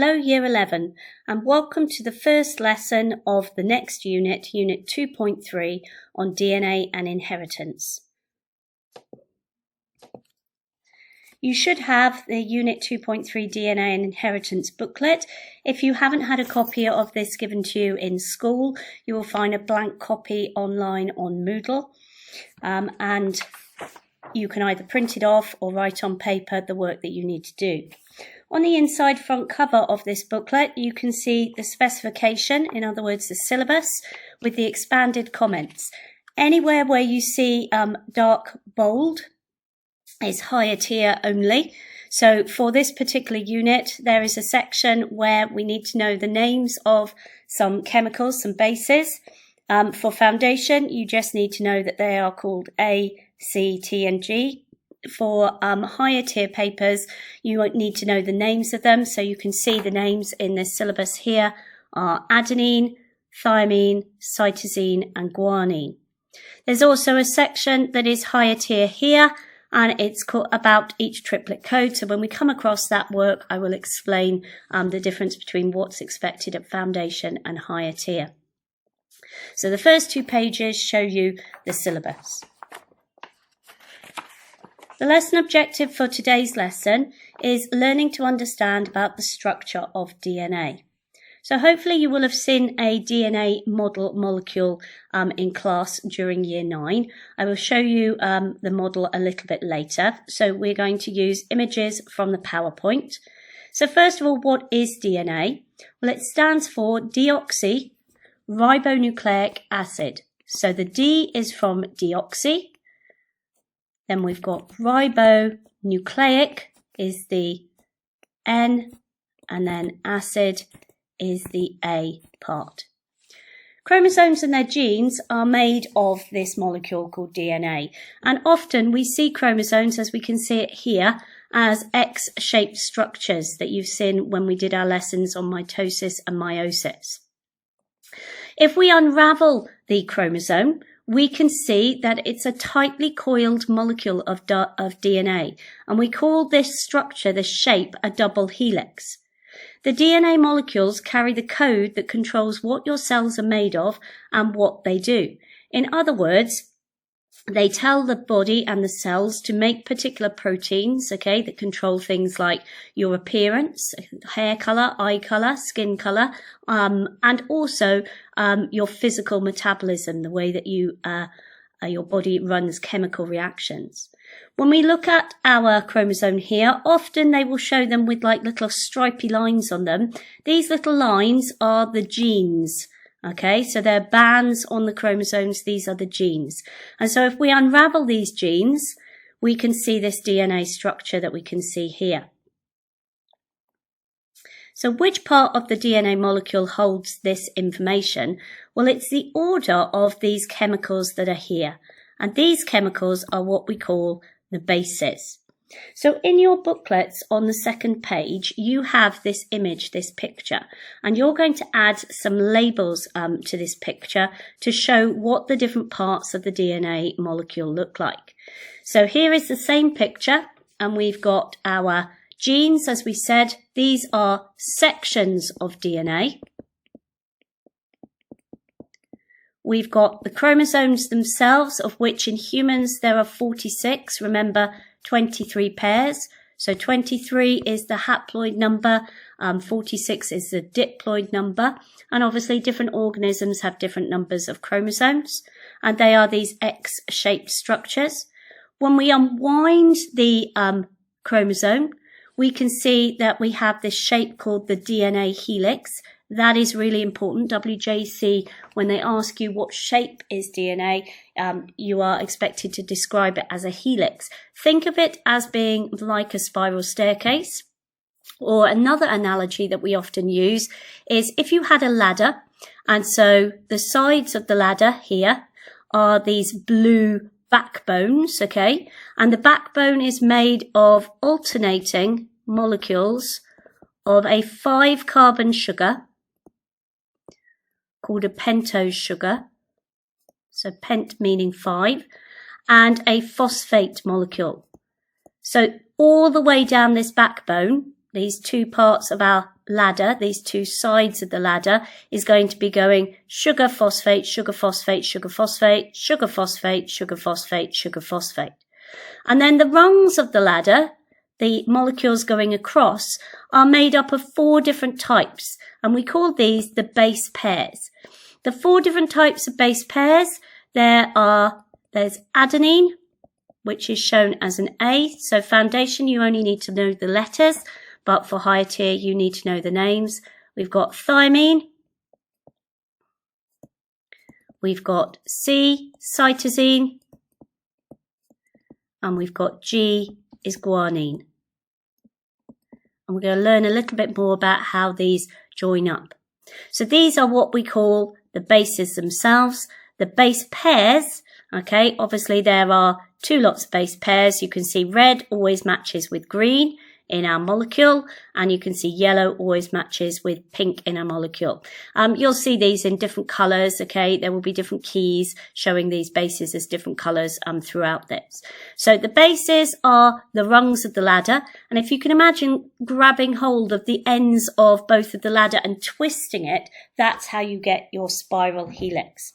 Hello Year 11 and welcome to the first lesson of the next unit, Unit 2.3 on DNA and inheritance. You should have the Unit 2.3 DNA and inheritance booklet. If you haven't had a copy of this given to you in school, you will find a blank copy online on Moodle and you can either print it off or write on paper the work that you need to do. On the inside front cover of this booklet, you can see the specification, in other words, the syllabus, with the expanded comments. Anywhere where you see dark bold is higher tier only. So for this particular unit, there is a section where we need to know the names of some chemicals, some bases. For foundation, you just need to know that they are called A, C, T, and G. For higher tier papers, you won't need to know the names of them. So you can see the names in this syllabus here are adenine, thymine, cytosine, and guanine. There's also a section that is higher tier here, and it's about each triplet code. So when we come across that work, I will explain the difference between what's expected at foundation and higher tier. So the first 2 pages show you the syllabus. The lesson objective for today's lesson is learning to understand about the structure of DNA. So hopefully you will have seen a DNA model molecule in class during Year 9. I will show you the model a little bit later. So we're going to use images from the PowerPoint. So first of all, what is DNA? Well, it stands for deoxyribonucleic acid. So the D is from deoxy. Then we've got ribonucleic is the N, and then acid is the A part. Chromosomes and their genes are made of this molecule called DNA. And often we see chromosomes, as we can see it here, as X-shaped structures that you've seen when we did our lessons on mitosis and meiosis. If we unravel the chromosome, we can see that it's a tightly coiled molecule of DNA, and we call this structure, this shape, a double helix. The DNA molecules carry the code that controls what your cells are made of and what they do. In other words, they tell the body and the cells to make particular proteins, okay, that control things like your appearance, hair color, eye color, skin color, and also your physical metabolism, the way that your body runs chemical reactions. When we look at our chromosome here, often they will show them with like little stripy lines on them. These little lines are the genes. Okay, so they're bands on the chromosomes. These are the genes. And so if we unravel these genes, we can see this DNA structure that we can see here. So which part of the DNA molecule holds this information? Well, it's the order of these chemicals that are here. And these chemicals are what we call the bases. So in your booklets on the second page, you have this image, this picture, and you're going to add some labels to this picture to show what the different parts of the DNA molecule look like. So here is the same picture, and we've got our genes, as we said. These are sections of DNA. We've got the chromosomes themselves, of which in humans there are 46. Remember, 23 pairs. So 23 is the haploid number, 46 is the diploid number. And obviously different organisms have different numbers of chromosomes, and they are these X-shaped structures. When we unwind the chromosome, we can see that we have this shape called the DNA helix. That is really important. WJC, when they ask you what shape is DNA, you are expected to describe it as a helix. Think of it as being like a spiral staircase. Or another analogy that we often use is if you had a ladder, and so the sides of the ladder here are these blue backbones, okay? And the backbone is made of alternating molecules of a 5-carbon sugar called a pentose sugar, so pent meaning 5, and a phosphate molecule. So all the way down this backbone, these two parts of our ladder, these two sides of the ladder, is going to be going sugar, phosphate, sugar, phosphate, sugar, phosphate, sugar, phosphate, sugar, phosphate, sugar, phosphate. And then the rungs of the ladder, the molecules going across, are made up of 4 different types, and we call these the base pairs. The 4 different types of base pairs, there's adenine, which is shown as an A. So foundation, you only need to know the letters, but for higher tier, you need to know the names. We've got thymine. We've got C, cytosine. And we've got G is guanine. And we're going to learn a little bit more about how these join up. So these are what we call the bases themselves. The base pairs, okay, obviously there are 2 lots of base pairs. You can see red always matches with green in our molecule, and you can see yellow always matches with pink in our molecule. You'll see these in different colours, okay? There will be different keys showing these bases as different colours throughout this. So the bases are the rungs of the ladder, and if you can imagine grabbing hold of the ends of both of the ladder and twisting it, that's how you get your spiral helix.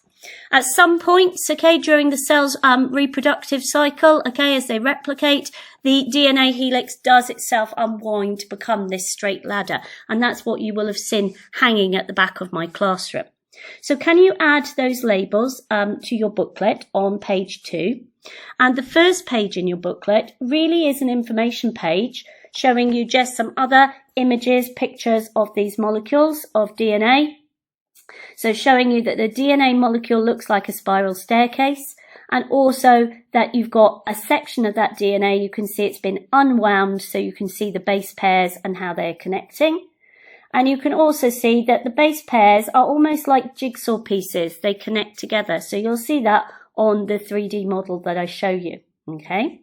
At some points, okay, during the cell's reproductive cycle, okay, as they replicate, the DNA helix does itself unwind to become this straight ladder. And that's what you will have seen hanging at the back of my classroom. So can you add those labels to your booklet on page 2? And the first page in your booklet really is an information page showing you just some other images, pictures of these molecules of DNA. So showing you that the DNA molecule looks like a spiral staircase, and also that you've got a section of that DNA, you can see it's been unwound, so you can see the base pairs and how they're connecting. And you can also see that the base pairs are almost like jigsaw pieces. They connect together. So you'll see that on the 3D model that I show you, okay?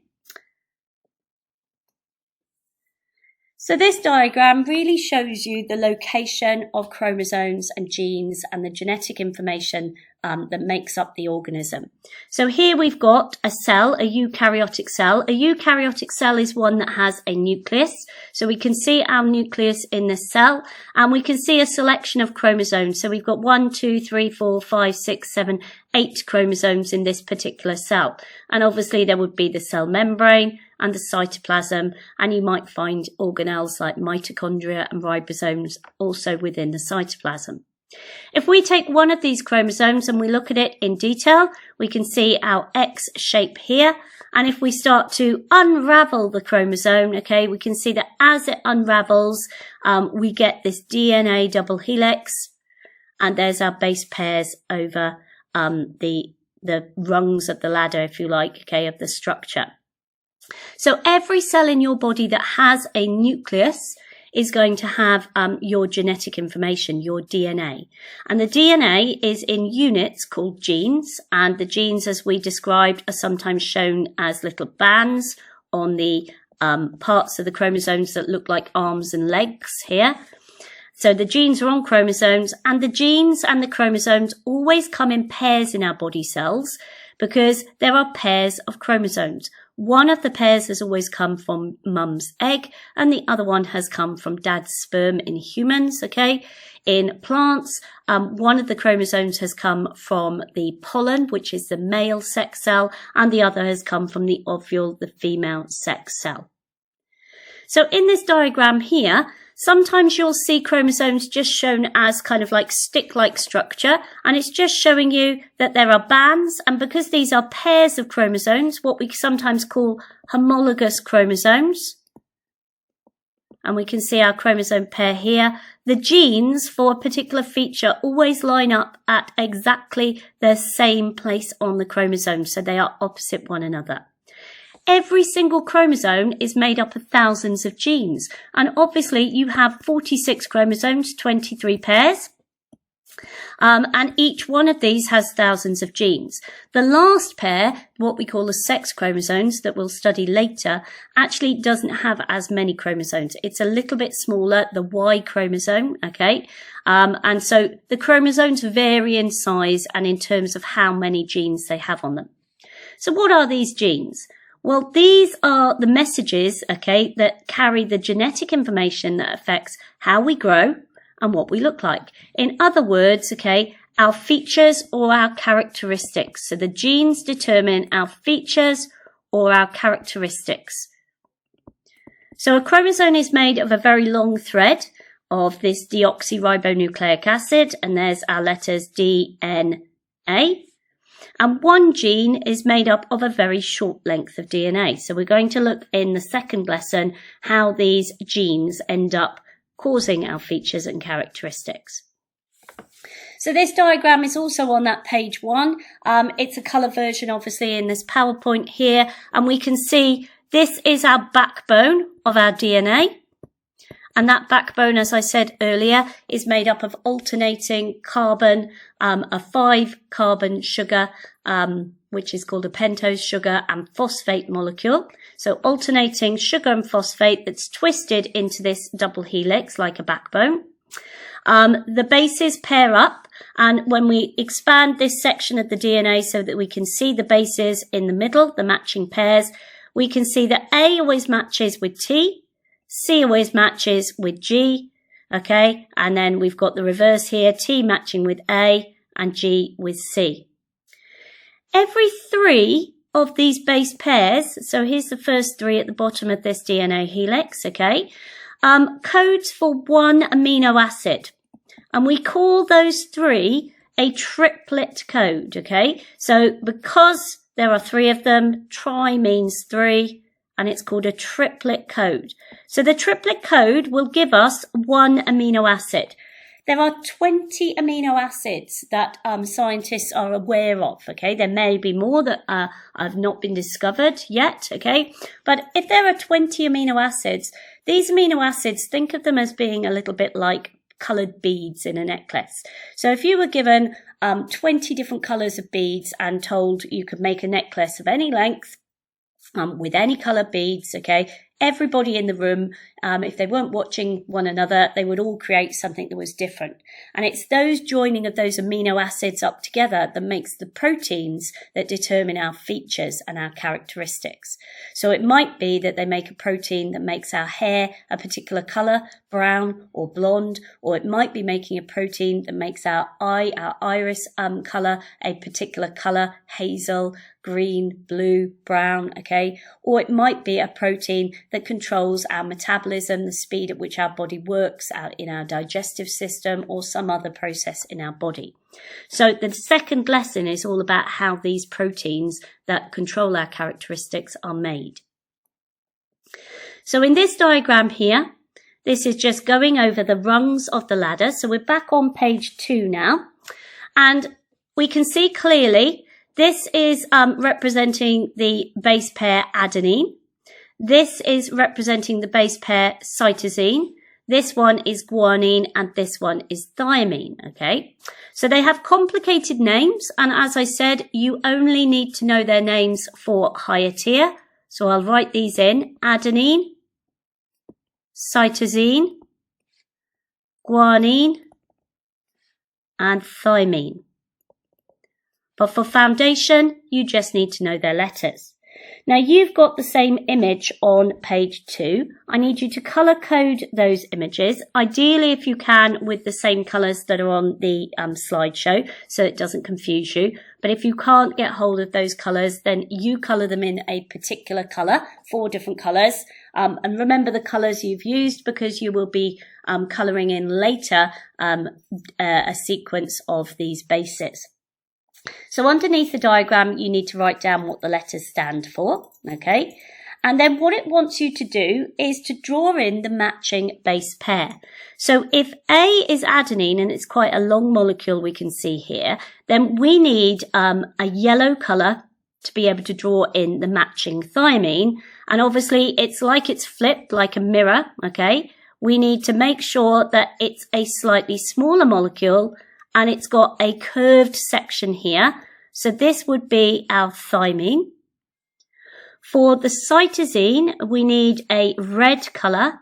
So this diagram really shows you the location of chromosomes and genes and the genetic information that makes up the organism. So here we've got a cell, a eukaryotic cell. A eukaryotic cell is one that has a nucleus. So we can see our nucleus in this cell, and we can see a selection of chromosomes. So we've got 1, 2, 3, 4, 5, 6, 7, 8 chromosomes in this particular cell. And obviously there would be the cell membrane and the cytoplasm, and you might find organelles like mitochondria and ribosomes also within the cytoplasm. If we take one of these chromosomes and we look at it in detail, we can see our X shape here. And if we start to unravel the chromosome, okay, we can see that as it unravels, we get this DNA double helix, and there's our base pairs over the rungs of the ladder, if you like, okay, of the structure. So every cell in your body that has a nucleus is going to have your genetic information, your DNA. And the DNA is in units called genes, and the genes, as we described, are sometimes shown as little bands on the parts of the chromosomes that look like arms and legs here. So the genes are on chromosomes, and the genes and the chromosomes always come in pairs in our body cells because there are pairs of chromosomes. One of the pairs has always come from mum's egg, and the other one has come from dad's sperm in humans, okay? In plants, one of the chromosomes has come from the pollen, which is the male sex cell, and the other has come from the ovule, the female sex cell. So in this diagram here, sometimes you'll see chromosomes just shown as kind of like stick-like structure, and it's just showing you that there are bands, and because these are pairs of chromosomes, what we sometimes call homologous chromosomes, and we can see our chromosome pair here, the genes for a particular feature always line up at exactly the same place on the chromosome, so they are opposite one another. Every single chromosome is made up of thousands of genes, and obviously you have 46 chromosomes, 23 pairs, and each one of these has thousands of genes. The last pair, what we call the sex chromosomes that we'll study later, actually doesn't have as many chromosomes. It's a little bit smaller, the Y chromosome, okay? And so the chromosomes vary in size and in terms of how many genes they have on them. So what are these genes? Well, these are the messages, okay, that carry the genetic information that affects how we grow and what we look like. In other words, okay, our features or our characteristics. So the genes determine our features or our characteristics. So a chromosome is made of a very long thread of this deoxyribonucleic acid, and there's our letters DNA. And one gene is made up of a very short length of DNA. So we're going to look in the second lesson how these genes end up causing our features and characteristics. So this diagram is also on that page 1. It's a colour version, obviously, in this PowerPoint here. And we can see this is our backbone of our DNA. And that backbone, as I said earlier, is made up of alternating carbon, a 5-carbon sugar, which is called a pentose sugar, and phosphate molecule. So alternating sugar and phosphate that's twisted into this double helix like a backbone. The bases pair up, and when we expand this section of the DNA so that we can see the bases in the middle, the matching pairs, we can see that A always matches with T, C always matches with G, okay, and then we've got the reverse here, T matching with A and G with C. Every 3 of these base pairs, so here's the first 3 at the bottom of this DNA helix, okay, codes for 1 amino acid. And we call those 3 a triplet code, okay? So because there are 3 of them, tri means 3, and it's called a triplet code. So the triplet code will give us 1 amino acid. There are 20 amino acids that scientists are aware of, okay? There may be more that have not been discovered yet, okay? But if there are 20 amino acids, these amino acids, think of them as being a little bit like coloured beads in a necklace. So if you were given 20 different colours of beads and told you could make a necklace of any length with any colour beads, okay, everybody in the room, if they weren't watching one another, they would all create something that was different. And it's those joining of those amino acids up together that makes the proteins that determine our features and our characteristics. So it might be that they make a protein that makes our hair a particular colour, brown or blonde, or it might be making a protein that makes our eye, our iris colour a particular colour, hazel, green, blue, brown, okay? Or it might be a protein that controls our metabolism, the speed at which our body works out in our digestive system, or some other process in our body. So the second lesson is all about how these proteins that control our characteristics are made. So in this diagram here, this is just going over the rungs of the ladder. So we're back on page 2 now, and we can see clearly this is representing the base pair adenine. This is representing the base pair cytosine. This one is guanine, and this one is thymine, okay? So they have complicated names, and as I said, you only need to know their names for higher tier. So I'll write these in: adenine, cytosine, guanine, and thymine. But for foundation, you just need to know their letters. Now you've got the same image on page 2. I need you to colour code those images, ideally if you can with the same colours that are on the slideshow, so it doesn't confuse you. But if you can't get hold of those colours, then you colour them in a particular colour, 4 different colours. And remember the colours you've used, because you will be colouring in later a sequence of these bases. So underneath the diagram, you need to write down what the letters stand for, okay? And then what it wants you to do is to draw in the matching base pair. So if A is adenine, and it's quite a long molecule we can see here, then we need a yellow colour to be able to draw in the matching thymine. And obviously it's like it's flipped like a mirror, okay? We need to make sure that it's a slightly smaller molecule and it's got a curved section here. So this would be our thymine. For the cytosine, we need a red colour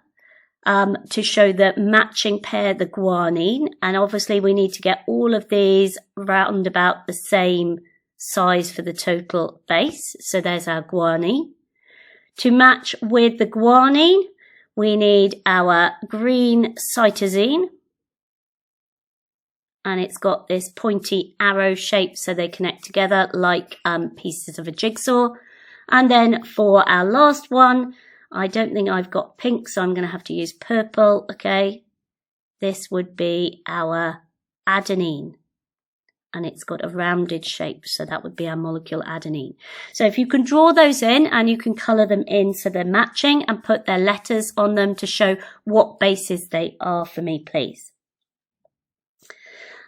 to show the matching pair, the guanine. And obviously we need to get all of these round about the same size for the total base. So there's our guanine. To match with the guanine, we need our green cytosine. And it's got this pointy arrow shape so they connect together like pieces of a jigsaw. And then for our last one, I don't think I've got pink, so I'm going to have to use purple, okay? This would be our adenine. And it's got a rounded shape, so that would be our molecule adenine. So if you can draw those in and you can colour them in so they're matching and put their letters on them to show what bases they are for me, please.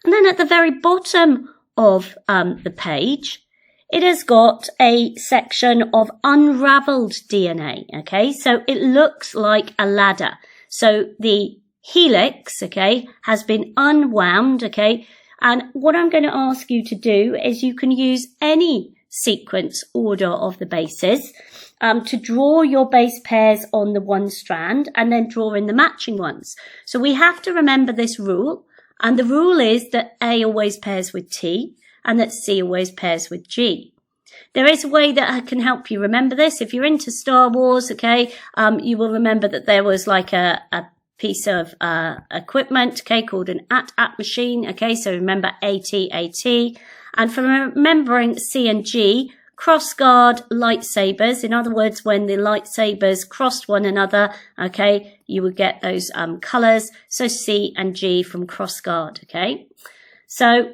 And then at the very bottom of the page, it has got a section of unraveled DNA, okay? So it looks like a ladder. So the helix, okay, has been unwound, okay? And what I'm going to ask you to do is you can use any sequence order of the bases to draw your base pairs on the one strand and then draw in the matching ones. So we have to remember this rule. And the rule is that A always pairs with T and that C always pairs with G. There is a way that can help you remember this. If you're into Star Wars, okay, you will remember that there was like a piece of equipment, okay, called an AT-AT machine, okay, so remember AT-AT. And for remembering C and G, cross-guard lightsabers, in other words, when the lightsabers crossed one another, okay, you would get those colours, so C and G from cross-guard, okay. So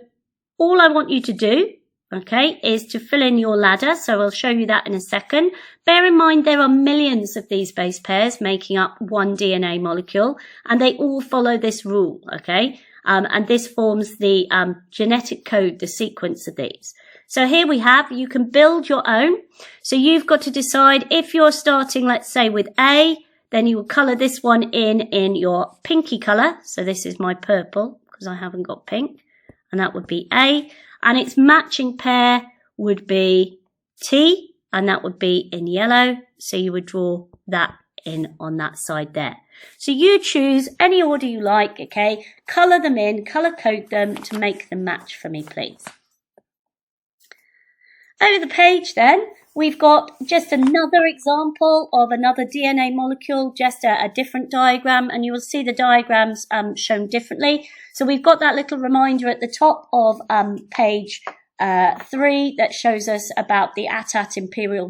all I want you to do, okay, is to fill in your ladder, so I'll show you that in a second. Bear in mind there are millions of these base pairs making up one DNA molecule, and they all follow this rule, okay, and this forms the genetic code, the sequence of these. So here we have, you can build your own. So you've got to decide if you're starting, let's say, with A, then you will colour this one in your pinky colour. So this is my purple, because I haven't got pink. And that would be A. And its matching pair would be T, and that would be in yellow. So you would draw that in on that side there. So you choose any order you like, okay? Colour them in, colour code them to make them match for me, please. Over the page then, we've got just another example of another DNA molecule, just a different diagram, and you will see the diagrams shown differently. So we've got that little reminder at the top of page 3 that shows us about the AT-AT Imperial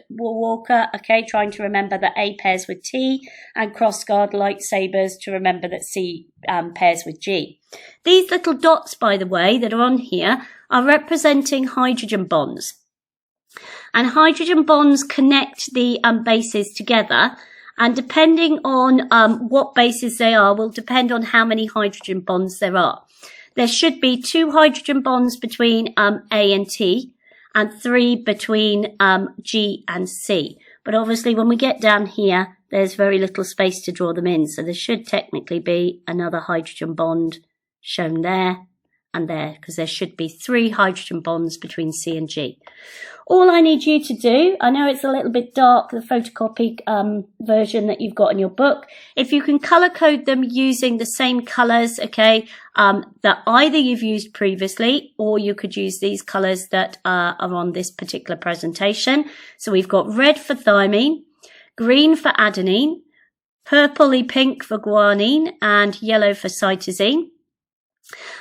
Walker, okay, trying to remember that A pairs with T, and cross-guard lightsabers to remember that C pairs with G. These little dots, by the way, that are on here are representing hydrogen bonds. And hydrogen bonds connect the bases together, and depending on what bases they are will depend on how many hydrogen bonds there are. There should be 2 hydrogen bonds between A and T and 3 between G and C. But obviously when we get down here, there's very little space to draw them in. So there should technically be another hydrogen bond shown there and there, because there should be 3 hydrogen bonds between C and G. All I need you to do, I know it's a little bit dark, the photocopied version that you've got in your book. If you can colour code them using the same colours, okay, that either you've used previously, or you could use these colours that are on this particular presentation. So we've got red for thymine, green for adenine, purpley pink for guanine, and yellow for cytosine.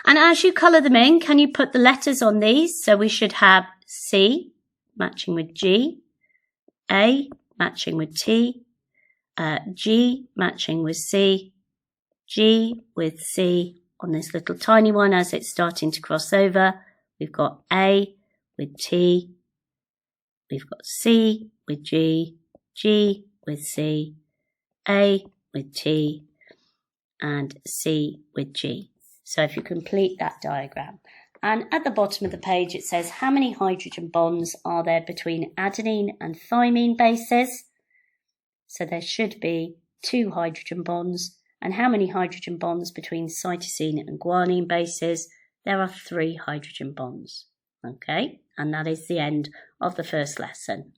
And as you colour them in, can you put the letters on these? So we should have C matching with G, A matching with T, G matching with C, G with C on this little tiny one as it's starting to cross over. We've got A with T, we've got C with G, G with C, A with T, and C with G. So if you complete that diagram. And at the bottom of the page, it says how many hydrogen bonds are there between adenine and thymine bases. So there should be 2 hydrogen bonds. And how many hydrogen bonds between cytosine and guanine bases? There are 3 hydrogen bonds. Okay, and that is the end of the first lesson.